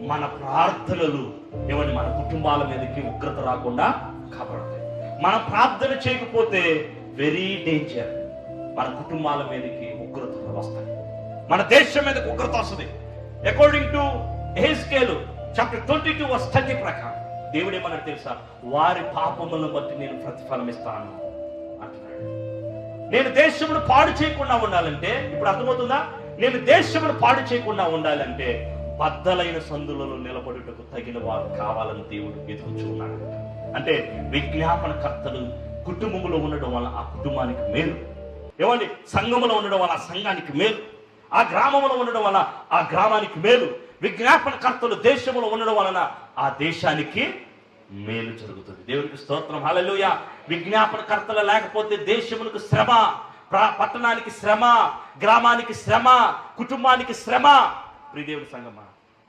మన ప్రార్థనలు ఏమని మన కుటుంబాల మీదకి ఉగ్రత రాకుండా కాపాడతాయి. మనం ప్రార్థన చేయకపోతే వెరీ డేంజర్, మన కుటుంబాల మీదకి ఉగ్రతలు వస్తాయి, మన దేశం మీదకి ఉగ్రత వస్తుంది. అకార్డింగ్ టు ఎహెజ్కేలు చాప్టర్ 22:30 ప్రకారం దేవుడు ఏమన్నాడు తెలుసా? వారి పాపములను బట్టి నేను ప్రతిఫలం ఇస్తాను అంటున్నాడు. నేను దేశమును పాడు చేయకుండా ఉండాలంటే, ఇప్పుడు అర్థమవుతుందా? నేను దేశమును పాడు చేయకుండా ఉండాలంటే బద్దలైన సందులలో నిలబడుటకు తగిన వారు కావాలని దేవుడు వెతుకుచున్నాడు. అంటే విజ్ఞాపనకర్తలు కుటుంబంలో ఉండడం వల్ల ఆ కుటుంబానికి మేలు, ఏమండి సంఘములో ఉండడం వల్ల ఆ సంఘానికి మేలు, ఆ గ్రామంలో ఉండడం వల్ల ఆ గ్రామానికి మేలు. విజ్ఞాపనకర్తలు దేశంలో ఉండడం వలన ఆ దేశానికి మేలు జరుగుతుంది. దేవునికి స్తోత్రం, హల్లెలూయా. విజ్ఞాపనకర్తలు లేకపోతే దేశములకు శ్రమ, పట్టణానికి శ్రమ, గ్రామానికి శ్రమ, కుటుంబానికి శ్రమ. ప్రియ దేవుని సంగమా,